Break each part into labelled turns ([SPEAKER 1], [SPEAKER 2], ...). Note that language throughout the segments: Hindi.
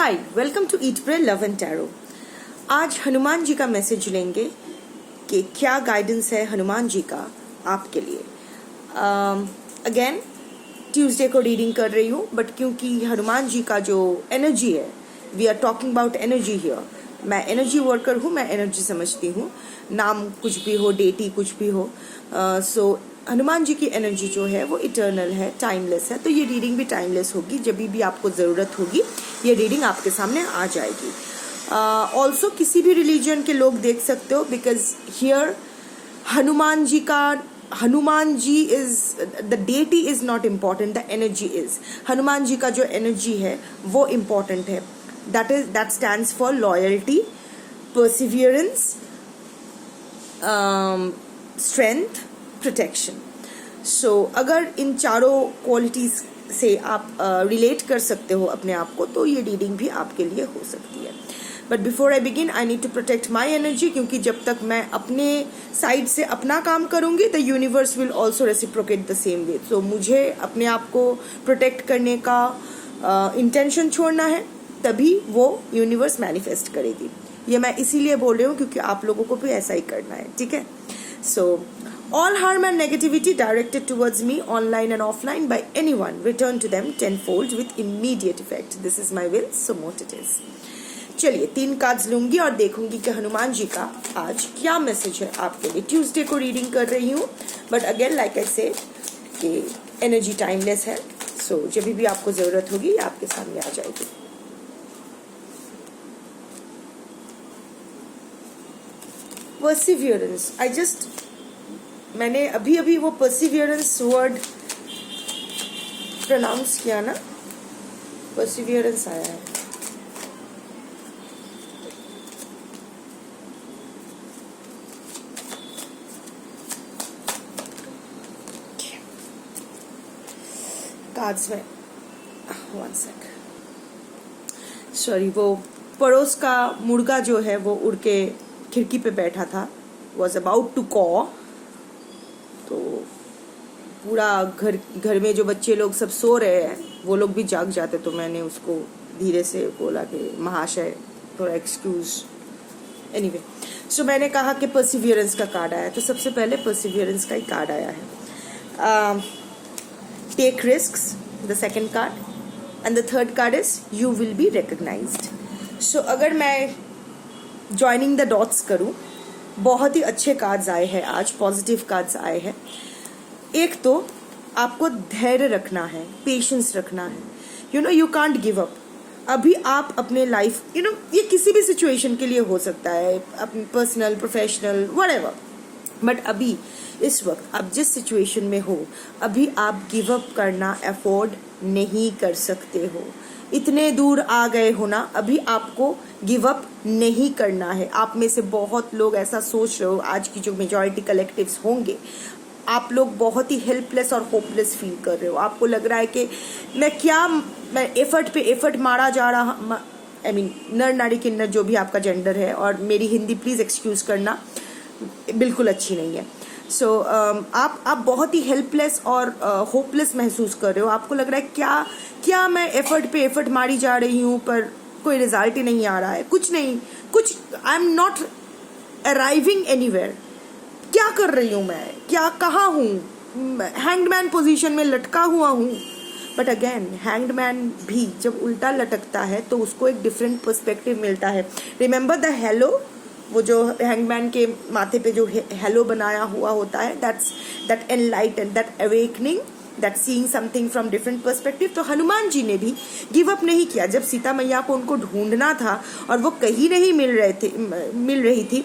[SPEAKER 1] Hi, welcome to eat pray love and tarot. आज हनुमान जी का मैसेज लेंगे कि क्या गाइडेंस है हनुमान जी का आपके लिए। अगेन ट्यूसडे को रीडिंग कर रही हूँ, बट क्योंकि हनुमान जी का जो एनर्जी है, we are talking about energy here. मैं एनर्जी वर्कर हूँ, मैं एनर्जी समझती हूँ, नाम कुछ भी हो, डेटी कुछ भी हो। सो हनुमान जी की एनर्जी जो है वो इटर्नल है, टाइमलेस है। तो ये रीडिंग भी टाइमलेस होगी। जब भी आपको ज़रूरत होगी ये रीडिंग आपके सामने आ जाएगी। ऑल्सो किसी भी रिलीजन के लोग देख सकते हो, because here Hanuman ji is the deity is not important, the energy is. Hanuman ji का जो एनर्जी है वो इम्पॉर्टेंट है। That stands for loyalty, perseverance, strength, protection. So अगर इन चारों क्वालिटीज से आप रिलेट कर सकते हो अपने आप को, तो ये रीडिंग भी आपके लिए हो सकती है। But before I begin I need to protect my energy, क्योंकि जब तक मैं अपने साइड से अपना काम करूंगी the universe will also reciprocate the same way. So मुझे अपने आप को प्रोटेक्ट करने का इंटेंशन छोड़ना है, तभी वो यूनिवर्स मैनिफेस्ट करेगी। ये मैं इसीलिए बोल रही हूँ क्योंकि आप लोगों को भी ऐसा ही करना है, ठीक है। सो all harm and negativity directed towards me online and offline by anyone return to them tenfold with immediate effect. This is my will, so mote it is. चलिए 3 कार्ड्स लूंगी और देखूंगी कि हनुमान जी का आज क्या मैसेज है आपके लिए। ट्यूसडे को रीडिंग कर रही हूँ, बट अगेन लाइक आई से कि एनर्जी टाइमलेस है। सो जब भी आपको जरूरत होगी आपके सामने आ जाएगी। परसिवियरेंस, मैंने अभी वो परसिवियरेंस वर्ड प्रोनाउंस किया ना, परसिवियरेंस आया है। कार्ड्स में 1 सेक, सॉरी, वो पड़ोस का मुर्गा जो है वो उड़ के खिड़की पे बैठा था, वॉज अबाउट टू कॉ। तो पूरा घर में जो बच्चे लोग सब सो रहे हैं वो लोग भी जाग जाते, तो मैंने उसको धीरे से बोला कि महाशय थोड़ा एक्सक्यूज। एनीवे, सो मैंने कहा कि परसिवियरेंस का कार्ड आया, तो सबसे पहले परसिवियरेंस का ही कार्ड आया है। Take risks, the second card, and the third card is you will be recognised. So अगर मैं ज्वाइनिंग द डॉट्स करूं, बहुत ही अच्छे कार्ड्स आए हैं आज, पॉजिटिव कार्ड्स आए हैं। एक तो आपको धैर्य रखना है, पेशेंस रखना है। You can't give up. अभी आप अपने लाइफ, ये किसी भी सिचुएशन के लिए हो सकता है, अपनी पर्सनल, प्रोफेशनल, व्हाटएवर, बट अभी इस वक्त आप जिस सिचुएशन में हो, अभी आप गिव अप करना अफोर्ड नहीं कर सकते हो। इतने दूर आ गए हो ना, अभी आपको गिव अप नहीं करना है। आप में से बहुत लोग ऐसा सोच रहे हो, आज की जो मेजॉरिटी कलेक्टिव्स होंगे, आप लोग बहुत ही हेल्पलेस और होपलेस फील कर रहे हो। आपको लग रहा है कि मैं एफर्ट पे एफर्ट मारा जा रहा, आई मीन नर नारी किन्नर जो भी आपका जेंडर है, और मेरी हिंदी प्लीज एक्सक्यूज करना बिल्कुल अच्छी नहीं है। सो आप बहुत ही हेल्पलेस और होपलेस महसूस कर रहे हो। आपको लग रहा है क्या मैं एफर्ट पे एफर्ट मारी जा रही हूँ पर कोई रिजल्ट ही नहीं आ रहा है, कुछ I am not arriving anywhere. क्या कर रही हूँ मैं, कहाँ हूँ, हैंगमैन पोजीशन में लटका हुआ हूँ। बट अगेन हैंगमैन भी जब उल्टा लटकता है तो उसको एक डिफरेंट पर्सपेक्टिव मिलता है। रिमेंबर द हेलो, वो जो हैंगमैन के माथे पे जो हेलो बनाया हुआ होता है, that enlighten, that awakening, that seeing something from different perspective. तो हनुमान जी ने भी गिव अप नहीं किया। जब सीता मैया को उनको ढूंढना था और वो कहीं नहीं मिल रही थी,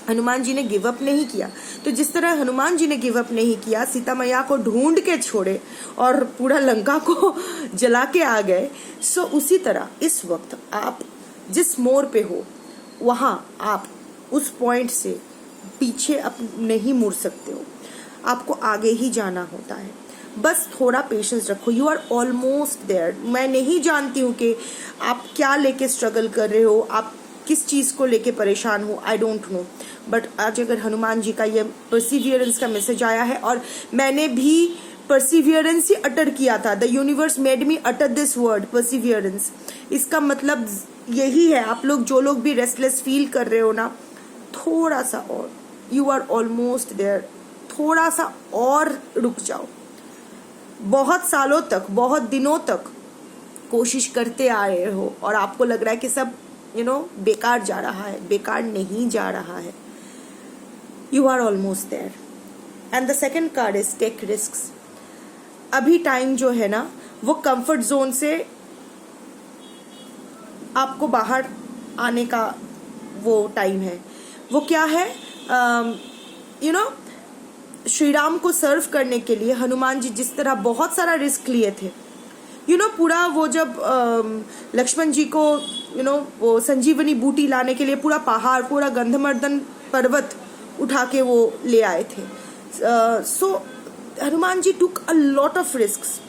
[SPEAKER 1] हनुमान जी ने गिव अप नहीं किया। तो जिस तरह हनुमान जी ने गिव अप नहीं किया, सीता मैया को ढूंढ के छोड़े और पूरा लंका को जला के आ गए, सो उसी तरह इस वक्त आप जिस मोड़ पे हो, वहां आप उस पॉइंट से पीछे नहीं मुड़ सकते हो। आपको आगे ही जाना होता है। बस थोड़ा पेशेंस रखो। You are almost there. मैं नहीं जानती हूँ कि आप क्या लेके स्ट्रगल कर रहे हो, आप किस चीज़ को लेके परेशान हो, आई डोंट नो। बट आज अगर हनुमान जी का ये परसिवियरेंस का मैसेज आया है, और मैंने भी परसिवियरेंस ही अटर किया था। The universe made me utter this word Perseverance. इसका मतलब यही है, आप लोग जो लोग भी रेस्टलेस फील कर रहे हो ना, थोड़ा सा और, यू आर ऑलमोस्ट देयर, थोड़ा सा और रुक जाओ। बहुत सालों तक, बहुत दिनों तक कोशिश करते आ रहे हो और आपको लग रहा है कि सब बेकार जा रहा है, बेकार नहीं जा रहा है। You are almost there. And the second card is take risk. अभी टाइम जो है ना, वो कंफर्ट जोन से आपको बाहर आने का वो टाइम है। वो क्या है, श्री राम को सर्व करने के लिए हनुमान जी जिस तरह बहुत सारा रिस्क लिए थे, पूरा वो जब लक्ष्मण जी को वो संजीवनी बूटी लाने के लिए पूरा पहाड़, पूरा गंधमर्दन पर्वत उठा के वो ले आए थे। सो हनुमान जी टुक अ लॉट ऑफ रिस्क्स।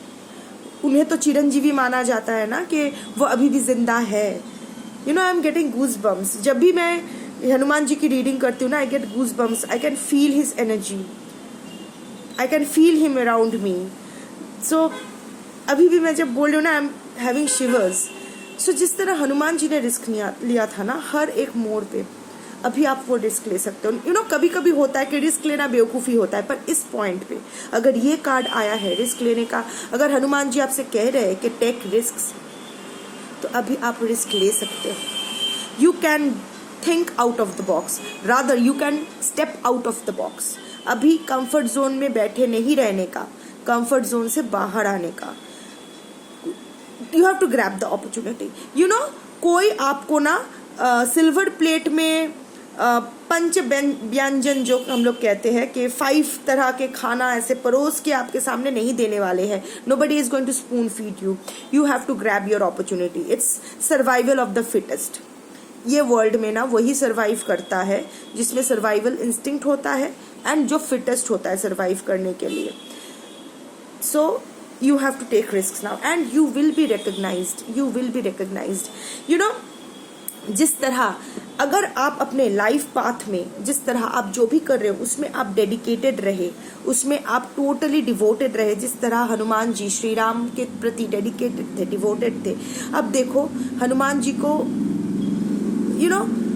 [SPEAKER 1] उन्हें तो चिरंजीवी माना जाता है ना, कि वो अभी भी जिंदा है। I am getting goosebumps जब भी मैं हनुमान जी की रीडिंग करती हूँ ना। I get goosebumps, I can feel his energy, I can feel him around me. So अभी भी मैं जब बोल रही हूँ ना, आई एम हैविंग शिवर्स। सो जिस तरह हनुमान जी ने रिस्क लिया था ना हर एक मोड़ पे, अभी आप वो रिस्क ले सकते हो। कभी कभी होता है कि रिस्क लेना बेवकूफ़ी होता है, पर इस पॉइंट पे अगर ये कार्ड आया है रिस्क लेने का, अगर हनुमान जी आपसे कह रहे हैं कि टेक रिस्क, तो अभी आप रिस्क ले सकते हो। You can think out of the box, rather you can step out of the box. अभी कंफर्ट जोन में बैठे नहीं रहने का, कंफर्ट जोन से बाहर आने का। You have to grab the opportunity. कोई आपको ना सिल्वर प्लेट में पंच व्यंजन जो हम लोग कहते हैं कि 5 तरह के खाना ऐसे परोस के आपके सामने नहीं देने वाले हैं। Nobody is going to spoon feed you. You have to grab your opportunity. It's survival of the fittest. ये वर्ल्ड में ना वही सर्वाइव करता है जिसमें सर्वाइवल इंस्टिंक्ट होता है एंड जो फिटेस्ट होता है सर्वाइव करने के लिए। सो you have to take risks now and you will be recognized, you will be recognized। जिस तरह अगर आप अपने लाइफ पाथ में जिस तरह आप जो भी कर रहे हो उसमें आप डेडिकेटेड रहे, उसमें आप टोटली डिवोटेड रहे, जिस तरह हनुमान जी श्री राम के प्रति डेडिकेटेड थे, डिवोटेड थे। अब देखो हनुमान जी को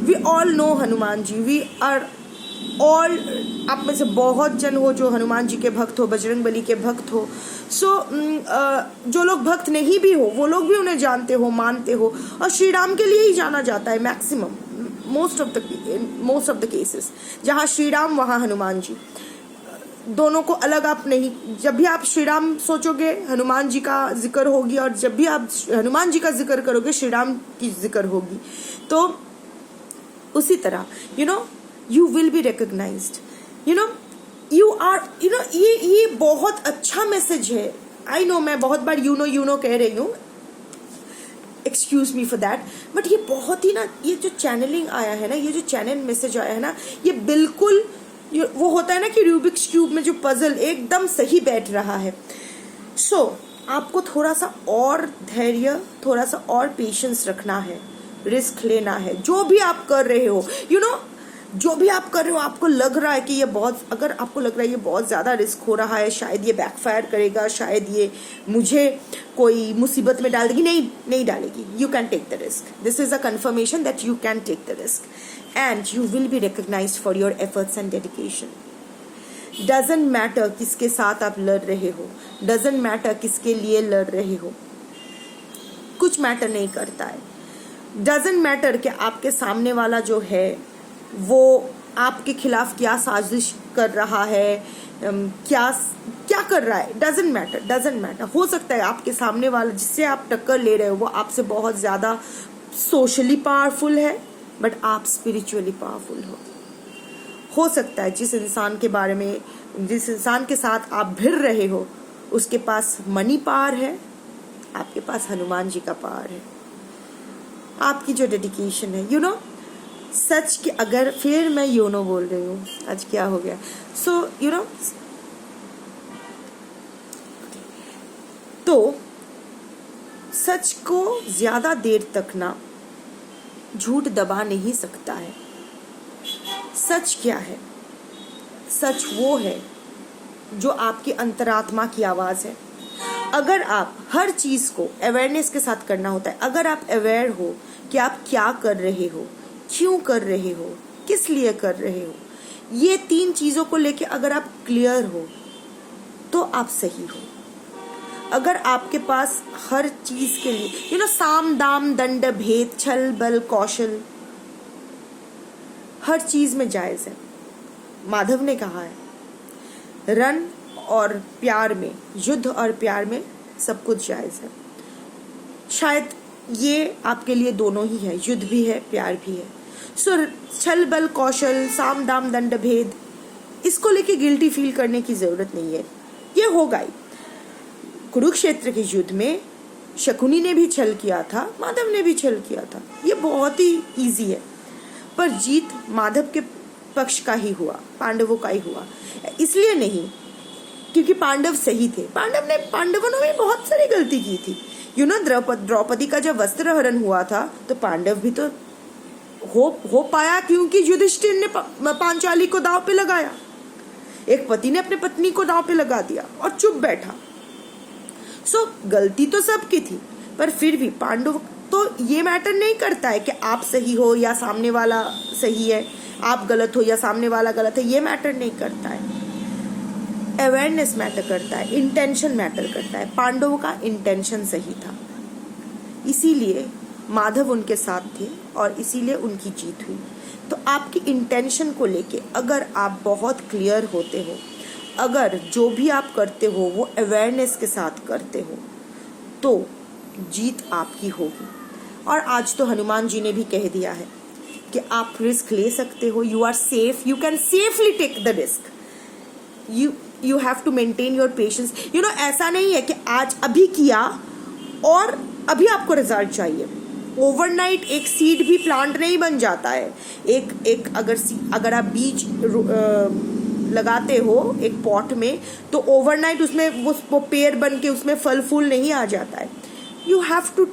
[SPEAKER 1] we all know Hanuman ji, we are all, आप में से बहुत जन हो जो हनुमान जी के भक्त हो, बजरंग बली के भक्त हो। सो जो लोग भक्त नहीं भी हो वो लोग भी उन्हें जानते हो, मानते हो, और श्री राम के लिए ही जाना जाता है maximum, most of the cases. जहाँ श्री राम वहाँ हनुमान जी, दोनों को अलग आप नहीं। जब भी आप श्री राम सोचोगे हनुमान जी का जिक्र होगी, और जब भी आप हनुमान जी का जिक्र करोगे श्री राम की जिक्र होगी। तो उसी तरह you will be recognized, you are, ये बहुत अच्छा मैसेज है। I know मैं बहुत बार you know कह रही हूँ, excuse me for that, but ये बहुत ही ना, ये जो चैनलिंग आया है ना, ये जो चैनल मैसेज आया है ना, ये बिल्कुल वो होता है ना कि रूबिक्स क्यूब में जो पजल एकदम सही बैठ रहा है। सो आपको थोड़ा सा और धैर्य, थोड़ा सा और पेशेंस रखना है, रिस्क लेना है। जो भी आप कर रहे हो, जो भी आप कर रहे हो, आपको लग रहा है कि ये बहुत, अगर आपको लग रहा है ये बहुत ज़्यादा रिस्क हो रहा है, शायद ये बैकफायर करेगा, शायद ये मुझे कोई मुसीबत में डाल देगी, नहीं डालेगी। You can take the risk. This is a confirmation that you can take the risk and you will be recognised for your efforts and dedication. Doesn't matter किसके साथ आप लड़ रहे हो, डजंट मैटर किसके लिए लड़ रहे हो, कुछ मैटर नहीं करता है। डजंट मैटर कि आपके सामने वाला जो है वो आपके खिलाफ क्या साजिश कर रहा है, क्या कर रहा है, डजंट मैटर। हो सकता है आपके सामने वाला जिससे आप टक्कर ले रहे हो वो आपसे बहुत ज़्यादा सोशली पावरफुल है, बट आप स्पिरिचुअली पावरफुल हो सकता है जिस इंसान के बारे में, जिस इंसान के साथ आप भिड़ रहे हो उसके पास मनी पावर है, आपके पास हनुमान जी का पावर है। आपकी जो डेडिकेशन है, सच कि अगर फिर मैं बोल रही हूँ, आज क्या हो गया। सो तो सच को ज्यादा देर तक ना झूठ दबा नहीं सकता है। सच क्या है? सच वो है जो आपकी अंतरात्मा की आवाज़ है। अगर आप हर चीज़ को अवेयरनेस के साथ करना होता है, अगर आप अवेयर हो कि आप क्या कर रहे हो, क्यों कर रहे हो, किस लिए कर रहे हो, ये 3 चीज़ों को लेके अगर आप क्लियर हो तो आप सही हो। अगर आपके पास हर चीज़ के लिए साम दाम दंड भेद छल बल कौशल हर चीज़ में जायज़ है। माधव ने कहा है रन और प्यार में, युद्ध और प्यार में सब कुछ जायज़ है। शायद ये आपके लिए दोनों ही है, युद्ध भी है, प्यार भी है। सो छल बल कौशल साम दाम दंड भेद, इसको लेके गिल्टी फील करने की जरूरत नहीं है, ये होगा ही। कुरुक्षेत्र के युद्ध में शकुनी ने भी छल किया था, माधव ने भी छल किया था, ये बहुत ही इजी है। पर जीत माधव के पक्ष का ही हुआ, पांडवों का ही हुआ। इसलिए नहीं क्योंकि पांडव सही थे, पांडवों ने भी बहुत सारी गलती की थी। द्रौपदी का जब वस्त्र हरण हुआ था तो पांडव भी तो हो पाया क्योंकि युधिष्ठिर ने पांचाली को दांव पे लगाया। एक पति ने अपने पत्नी को दांव पे लगा दिया और चुप बैठा। सो गलती तो सबकी थी, पर फिर भी पांडव तो ये मैटर नहीं करता है कि आप सही हो या सामने वाला सही है, आप गलत हो या सामने वाला गलत है, ये मैटर नहीं करता है। अवेयरनेस मैटर करता है, इंटेंशन मैटर करता है। पांडवों का इंटेंशन सही था, इसीलिए माधव उनके साथ थे और इसीलिए उनकी जीत हुई। तो आपकी इंटेंशन को लेके अगर आप बहुत क्लियर होते हो, अगर जो भी आप करते हो वो अवेयरनेस के साथ करते हो, तो जीत आपकी होगी। और आज तो हनुमान जी ने भी कह दिया है कि आप रिस्क ले सकते हो, you are safe, you can safely take the risk, you have to maintain your patience. ऐसा नहीं है कि आज अभी किया और अभी आपको रिजल्ट चाहिए। ओवरनाइट एक सीड भी प्लांट नहीं बन जाता है। एक अगर आप बीज लगाते हो एक पॉट में, तो ओवरनाइट उसमें वो पेड़ बन के उसमें फल फूल नहीं आ जाता है। You have to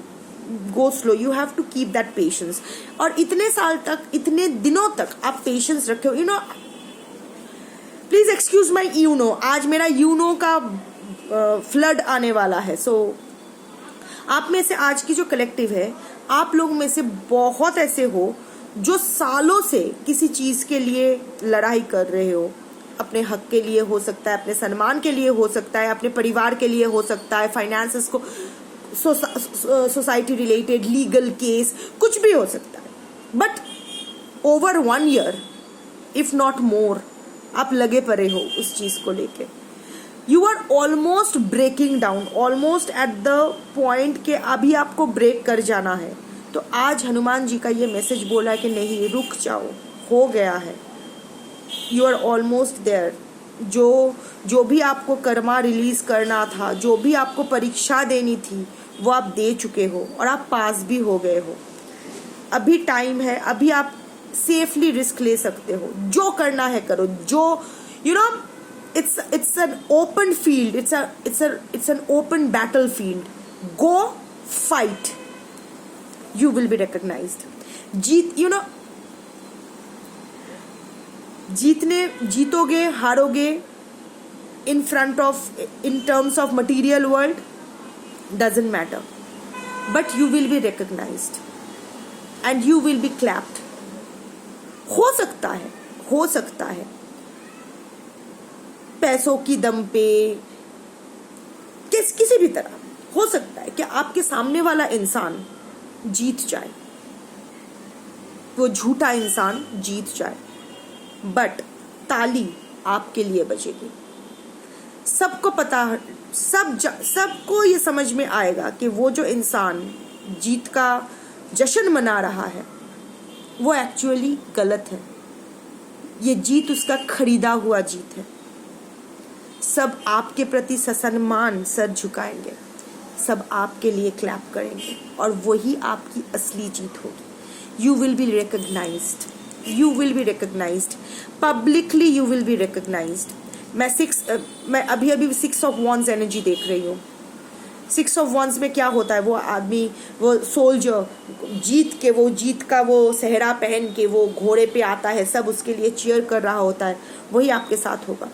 [SPEAKER 1] go slow, you have to keep that patience. और इतने साल तक, इतने दिनों तक आप पेशेंस रखे हो। प्लीज एक्सक्यूज माई यूनो, आज मेरा यूनो का फ्लड आने वाला है। सो आप में से आज की जो कलेक्टिव है, आप लोग में से बहुत ऐसे हो जो सालों से किसी चीज के लिए लड़ाई कर रहे हो। अपने हक के लिए हो सकता है, अपने सम्मान के लिए हो सकता है, अपने परिवार के लिए हो सकता है, फाइनेंसेस को, सोसाइटी रिलेटेड लीगल केस, कुछ भी हो सकता है। But over 1 year if not more आप लगे पड़े हो उस चीज को लेके। You are almost breaking down, almost at the point के अभी आपको ब्रेक कर जाना है। तो आज हनुमान जी का ये मैसेज बोला है कि नहीं, रुक जाओ, हो गया है, यू आर ऑलमोस्ट देयर। जो भी आपको कर्मा रिलीज करना था, जो भी आपको परीक्षा देनी थी, वो आप दे चुके हो और आप पास भी हो गए हो। अभी टाइम है, अभी आप सेफली रिस्क ले सकते हो, जो करना है करो। जो it's an open field, it's an open battlefield. Go fight, you will be recognized. जीतोगे हारोगे in terms of material world doesn't matter, but you will be recognized and you will be clapped. हो सकता है पैसों की दम पे, किसी भी तरह हो सकता है कि आपके सामने वाला इंसान जीत जाए, वो झूठा इंसान जीत जाए, बट ताली आपके लिए बजेगी। सबको पता, सबको ये समझ में आएगा कि वो जो इंसान जीत का जश्न मना रहा है वो एक्चुअली गलत है। ये जीत उसका खरीदा हुआ जीत है। सब आपके प्रति ससम्मान सर झुकाएंगे, सब आपके लिए क्लैप करेंगे और वही आपकी असली जीत होगी। You will be recognised, you will be recognised publicly, you will be recognised. मैं अभी 6 ऑफ वॉन्ड्स एनर्जी देख रही हूँ। 6 ऑफ वॉन्ड्स में क्या होता है, वो आदमी, वो सोल्जर जीत का वो सेहरा पहन के वो घोड़े पे आता है, सब उसके लिए चीयर कर रहा होता है, वही आपके साथ होगा।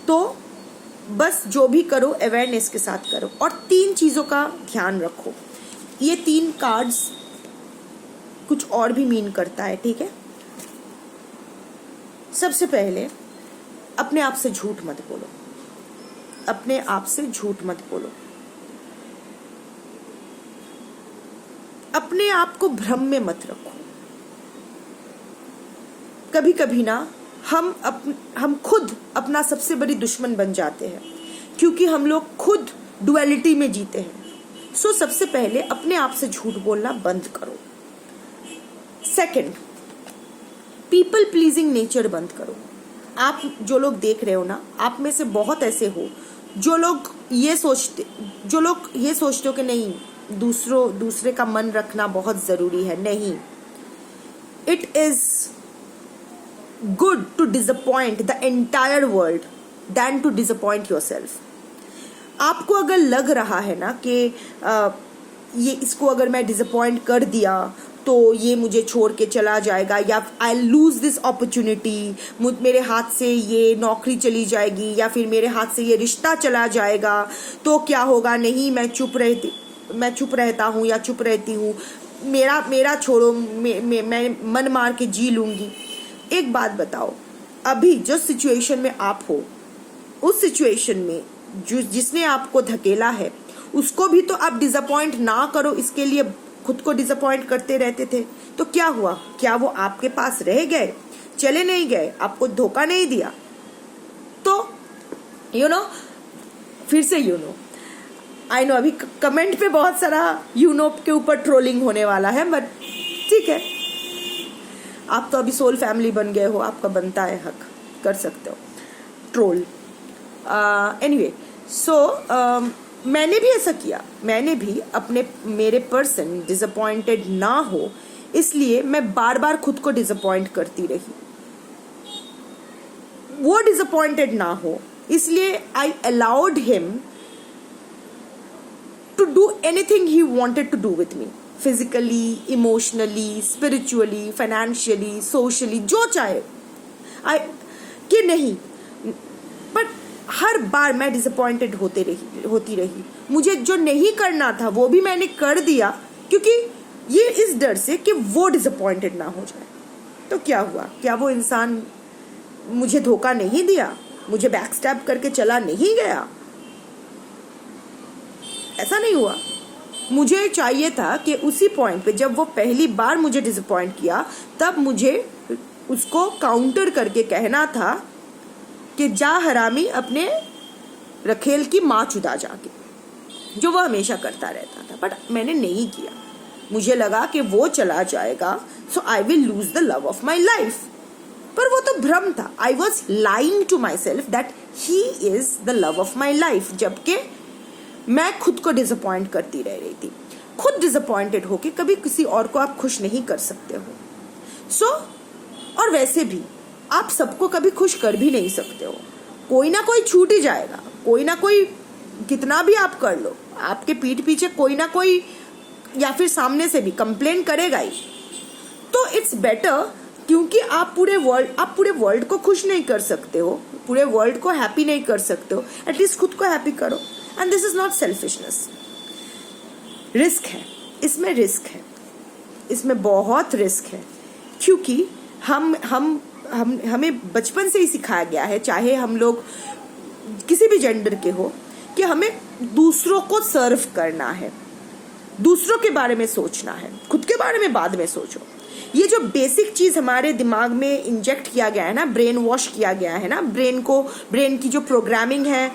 [SPEAKER 1] तो बस जो भी करो अवेयरनेस के साथ करो। और 3 चीज़ों का ध्यान रखो। ये 3 कार्ड्स कुछ और भी मीन करता है, ठीक है। सबसे पहले अपने आप से झूठ मत बोलो, अपने आप से झूठ मत बोलो। अपने आप को भ्रम में मत रखो। कभी कभी ना हम खुद अपना सबसे बड़ी दुश्मन बन जाते हैं, क्योंकि हम लोग खुद डुअलिटी में जीते हैं। सो सबसे पहले अपने आप से झूठ बोलना बंद करो। सेकंड, पीपल प्लीजिंग नेचर बंद करो। आप जो लोग देख रहे हो ना, आप में से बहुत ऐसे हो जो लोग ये सोचते हो कि नहीं, दूसरे का मन रखना बहुत जरूरी है। नहीं, it is good to disappoint the entire world than to disappoint yourself. आपको अगर लग रहा है ना कि ये इसको अगर मैं डिसअपॉइंट कर दिया तो ये मुझे छोड़ के चला जाएगा, या आई लूज दिस अपॉर्चुनिटी, मेरे हाथ से ये नौकरी चली जाएगी, या फिर मेरे हाथ से ये रिश्ता चला जाएगा, तो क्या होगा, नहीं मैं चुप रहता हूँ या चुप रहती हूँ, मेरा छोड़ो, मैं मन मार के जी लूंगी। एक बात बताओ, अभी जो सिचुएशन में आप हो, उस सिचुएशन में जिसने आपको धकेला है, उसको भी तो आप डिसअपॉइंट ना करो, इसके लिए खुद को डिसअपॉइंट करते रहते थे। तो क्या हुआ? क्या वो आपके पास रह गए, चले नहीं गए, आपको धोखा नहीं दिया? तो फिर से आई नो अभी कमेंट पे बहुत सारा के ऊपर ट्रोलिंग होने वाला है, बट ठीक है, आप तो अभी सोल फैमिली बन गए हो, आपका बनता है हक, कर सकते हो ट्रोल। एनीवे, सो मैंने भी ऐसा किया। मैंने भी मेरे पर्सन डिसअपॉइंटेड ना हो, इसलिए मैं बार बार खुद को डिसअपॉइंट करती रही। वो डिसअपॉइंटेड ना हो, इसलिए I allowed him to do anything he wanted to do with me, physically, emotionally, spiritually, financially, socially, जो चाहे कि नहीं। बट हर बार मैं डिसअपॉइंटेड होती रही। मुझे जो नहीं करना था वो भी मैंने कर दिया, क्योंकि ये इस डर से कि वो डिसअपॉइंटेड ना हो जाए। तो क्या हुआ? क्या वो इंसान मुझे धोखा नहीं दिया, मुझे बैकस्टैब करके चला नहीं गया? ऐसा नहीं हुआ। मुझे चाहिए था कि उसी पॉइंट पे, जब वो पहली बार मुझे डिसअपॉइंट किया, तब मुझे उसको काउंटर करके कहना था कि जा हरामी, अपने रखेल की माँ चुदा जाके, जो वो हमेशा करता रहता था। बट मैंने नहीं किया। मुझे लगा कि वो चला जाएगा, so I will lose the love of my life. पर वो तो भ्रम था। I was lying to myself that he is the love of my life, जबकि मैं खुद को डिसअपॉइंट करती रह रही थी। खुद डिसअपॉइंटेड होके कभी किसी और को आप खुश नहीं कर सकते हो। और वैसे भी आप सबको कभी खुश कर भी नहीं सकते हो। कोई ना कोई छूट ही जाएगा, कोई ना कोई, कितना भी आप कर लो, आपके पीठ पीछे कोई ना कोई, या फिर सामने से भी कंप्लेन करेगा ही। तो इट्स बेटर, क्योंकि आप पूरे वर्ल्ड को खुश नहीं कर सकते हो, पूरे वर्ल्ड को हैप्पी नहीं कर सकते हो, एटलीस्ट खुद को हैप्पी करो। And this is not selfishness. Risk है इसमें, रिस्क है इसमें, बहुत रिस्क है, क्योंकि हमें बचपन से ही सिखाया गया है, चाहे हम लोग किसी भी जेंडर के हो, कि हमें दूसरों को सर्व करना है, दूसरों के बारे में सोचना है, खुद के बारे में बाद में सोचो। ये जो बेसिक चीज हमारे दिमाग में इंजेक्ट किया गया है ना, ब्रेन वॉश किया गया है ना, ब्रेन की जो प्रोग्रामिंग है,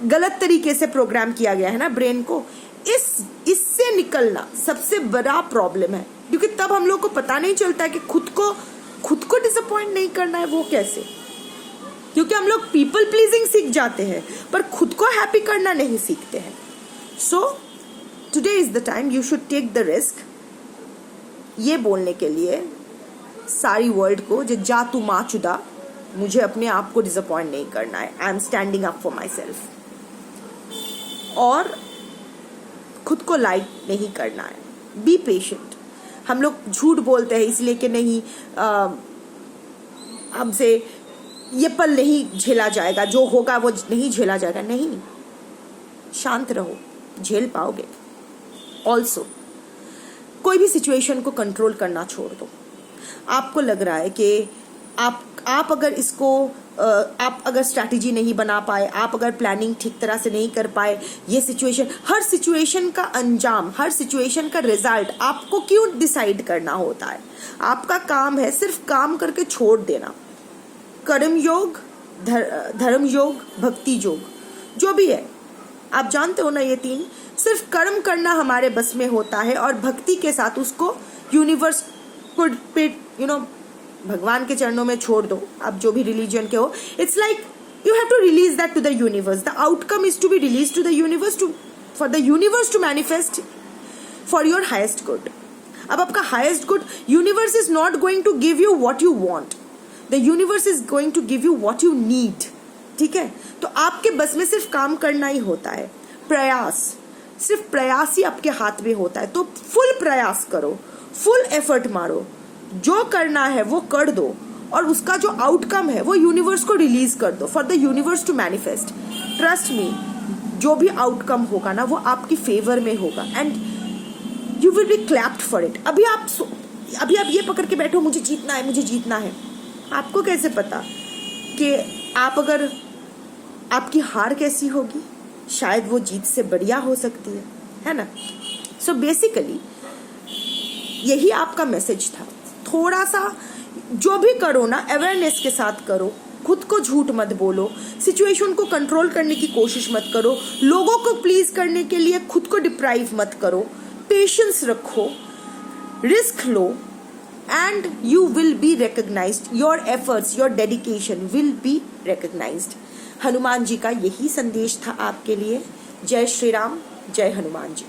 [SPEAKER 1] गलत तरीके से प्रोग्राम किया गया है ना ब्रेन को, इससे निकलना सबसे बड़ा प्रॉब्लम है। क्योंकि तब हम लोग को पता नहीं चलता कि खुद को डिसअपॉइंट नहीं करना है। वो कैसे? क्योंकि हम लोग पीपल प्लीजिंग सीख जाते हैं, पर खुद को हैप्पी करना नहीं सीखते हैं। So today is the time you should take the risk, ये बोलने के लिए सारी वर्ल्ड को, जा तू माँ चुदा, मुझे अपने आप को डिसअपॉइंट नहीं करना है, I am standing up for my self. और खुद को लाइक नहीं करना है, बी पेशेंट। हम लोग झूठ बोलते हैं इसलिए कि नहीं, हमसे ये पल नहीं झेला जाएगा, जो होगा वो नहीं झेला जाएगा, नहीं, शांत रहो, झेल पाओगे। ऑल्सो कोई भी सिचुएशन को कंट्रोल करना छोड़ दो। आपको लग रहा है कि आप अगर इसको आप अगर स्ट्रैटेजी नहीं बना पाए, आप अगर प्लानिंग ठीक तरह से नहीं कर पाए, ये सिचुएशन, हर सिचुएशन का अंजाम, हर सिचुएशन का रिजल्ट आपको क्यों डिसाइड करना होता है? आपका काम है सिर्फ काम करके छोड़ देना। कर्म योग, धर्म योग, भक्ति योग, जो भी है, आप जानते हो ना, ये तीन, सिर्फ कर्म करना हमारे बस में होता है और भक्ति के साथ उसको यूनिवर्स को पे भगवान के चरणों में छोड़ दो। आप जो भी रिलीजन के हो, it's like you have to release that to the universe. The outcome is to be release to the universe, for the universe to manifest for your highest good. अब आपका highest good, universe is not going to give you what you want, the universe is going to give you what you need. ठीक है, तो आपके बस में सिर्फ काम करना ही होता है, प्रयास, सिर्फ प्रयास ही आपके हाथ में होता है। तो फुल प्रयास करो, फुल एफर्ट मारो, जो करना है वो कर दो और उसका जो आउटकम है वो यूनिवर्स को रिलीज कर दो, for the universe to manifest. Trust me, जो भी आउटकम होगा ना वो आपकी फेवर में होगा and you will B clapped for it. अभी आप ये पकड़ के बैठो, मुझे जीतना है, मुझे जीतना है। आपको कैसे पता कि आप अगर आपकी हार कैसी होगी, शायद वो जीत से बढ़िया हो सकती है ना। सो बेसिकली यही आपका मैसेज था। थोड़ा सा जो भी करो ना, अवेयरनेस के साथ करो, खुद को झूठ मत बोलो, सिचुएशन को कंट्रोल करने की कोशिश मत करो, लोगों को प्लीज करने के लिए खुद को डिप्राइव मत करो, पेशेंस रखो, रिस्क लो and you will be recognised, your efforts, your dedication will be recognised. Hanuman ji का यही संदेश था आपके लिए। जय श्री राम, जय हनुमान जी।